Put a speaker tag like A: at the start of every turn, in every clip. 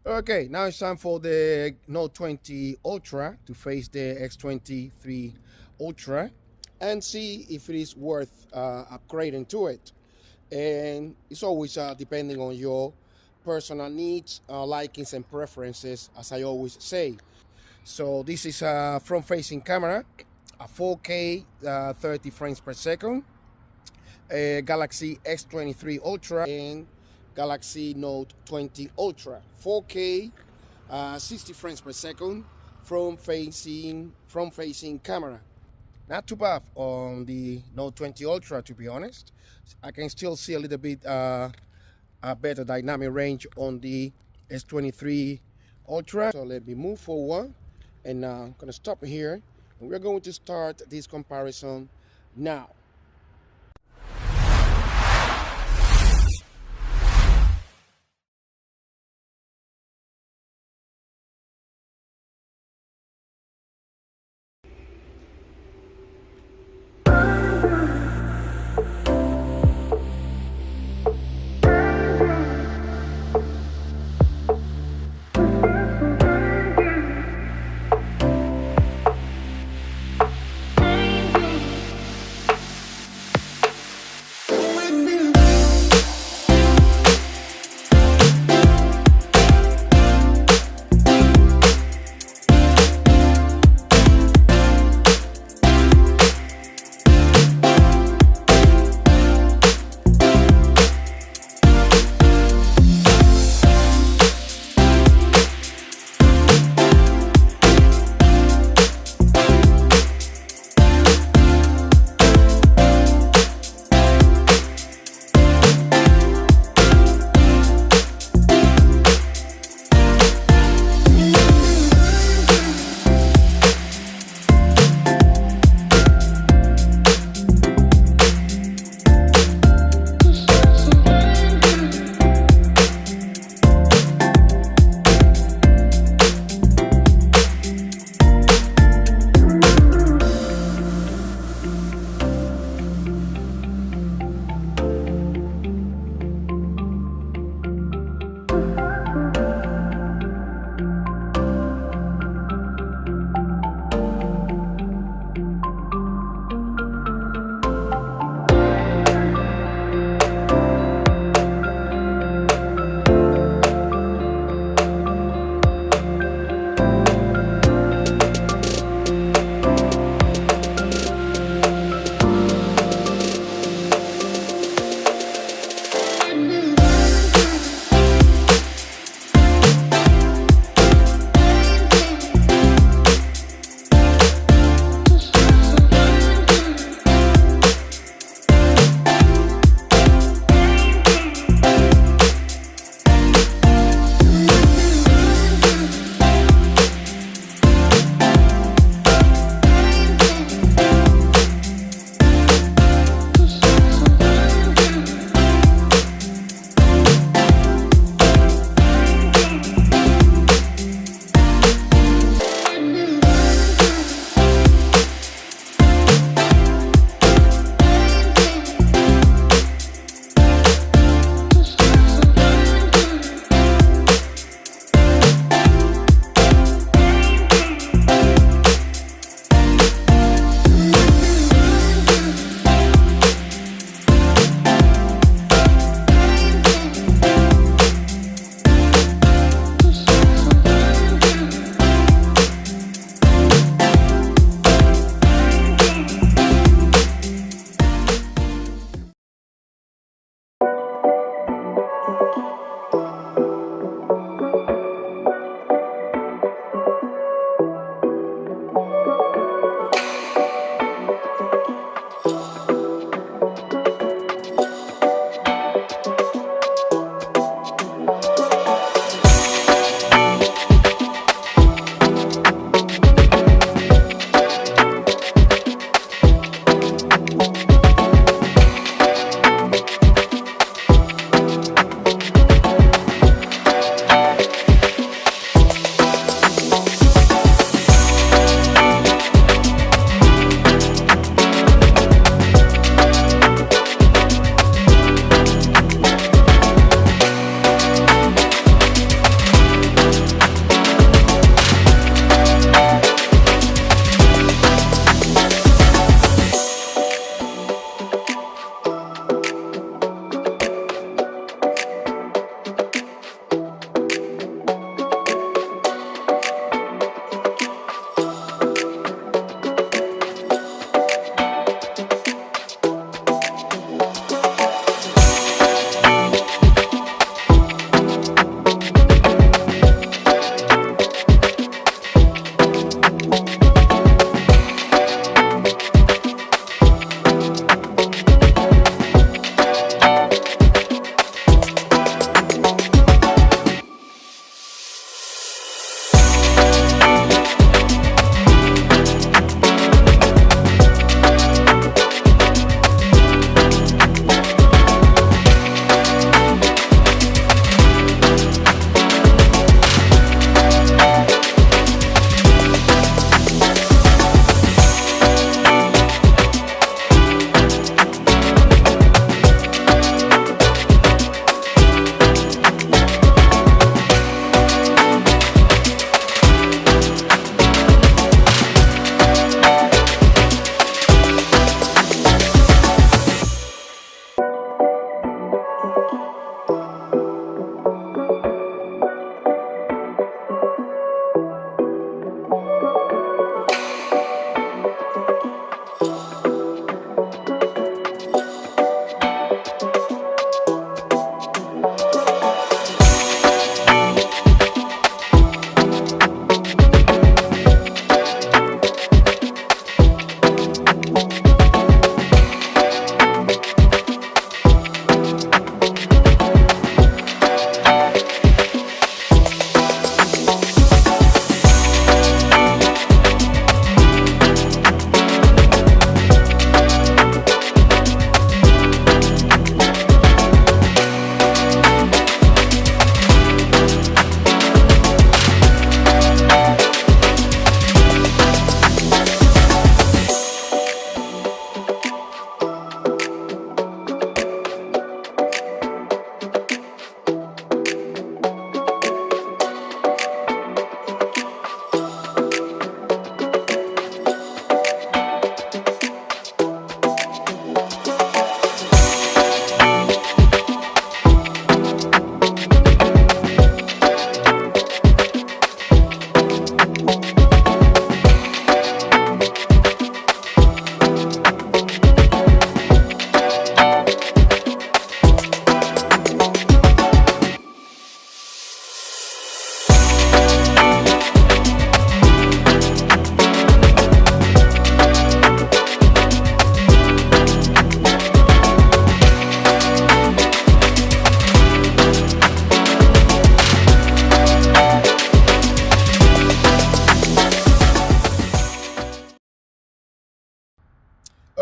A: Okay, now it's time for the Note 20 Ultra to face the X23 Ultra and see if it is worth upgrading to it. And it's always depending on your personal needs, likings, and preferences, as I always say. So this is a front-facing camera, a 4K 30 frames per second, a Galaxy S23 Ultra, and Galaxy Note 20 Ultra. 4K, 60 frames per second, front-facing camera. Not too bad on the Note 20 Ultra, to be honest. I can still see a little bit a better dynamic range on the S23 Ultra. So let me move forward, and I'm gonna stop here, and we're going to start this comparison now.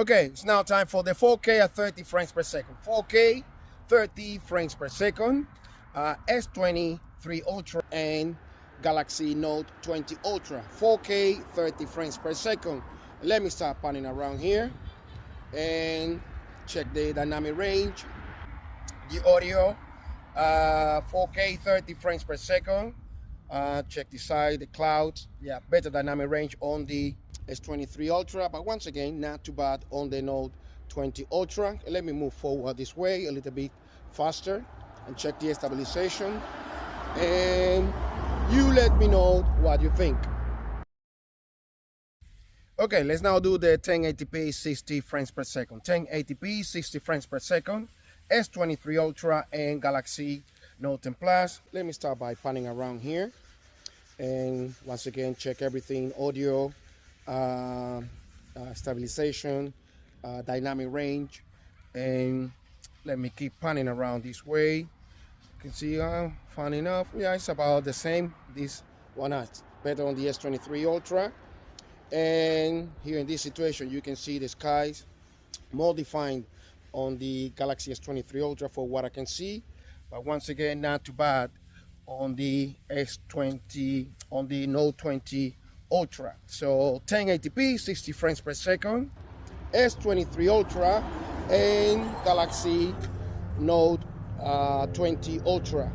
A: Okay, it's now time for the 4K at 30 frames per second. 4K, 30 frames per second, S23 Ultra and Galaxy Note 20 Ultra. 4K, 30 frames per second. Let me start panning around here and check the dynamic range, the audio, 4K, 30 frames per second. Check the side, the clouds. Yeah, better dynamic range on the S23 Ultra, but once again, not too bad on the Note 20 Ultra. Let me move forward this way a little bit faster and check the stabilization. And you let me know what you think. Okay, let's now do the 1080p 60 frames per second. 1080p 60 frames per second, S23 Ultra and Galaxy Note 10 Plus. Let me start by panning around here. And once again, check everything: audio, stabilization, dynamic range. And let me keep panning around this way. You can see, fun enough, yeah, it's about the same. This one is better on the S23 Ultra. And here in this situation, you can see the skies more defined on the Galaxy S23 Ultra for what I can see. But once again, not too bad on the S20, on the Note 20 Ultra. So 1080p, 60 frames per second, S23 Ultra and Galaxy Note 20 Ultra.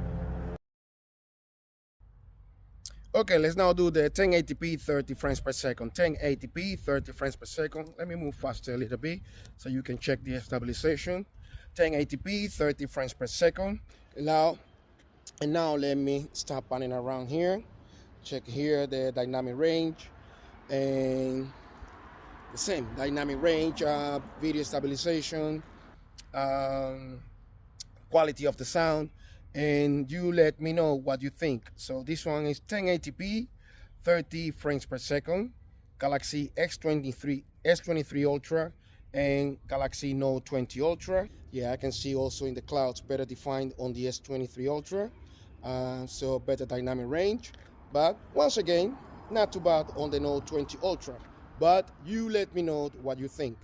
A: Okay, let's now do the 1080p 30 frames per second. 1080p 30 frames per second. Let me move faster a little bit so you can check the stabilization. 1080p 30 frames per second. And now let me start panning around here. Check here the dynamic range and the same dynamic range, video stabilization, quality of the sound, and you let me know what you think. So this one is 1080p 30 frames per second, Galaxy S23 Ultra and Galaxy Note 20 Ultra. Yeah, I can see also in the clouds better defined on the S23 Ultra, so better dynamic range. But once again, not too bad on the Note 20 Ultra. But you let me know what you think.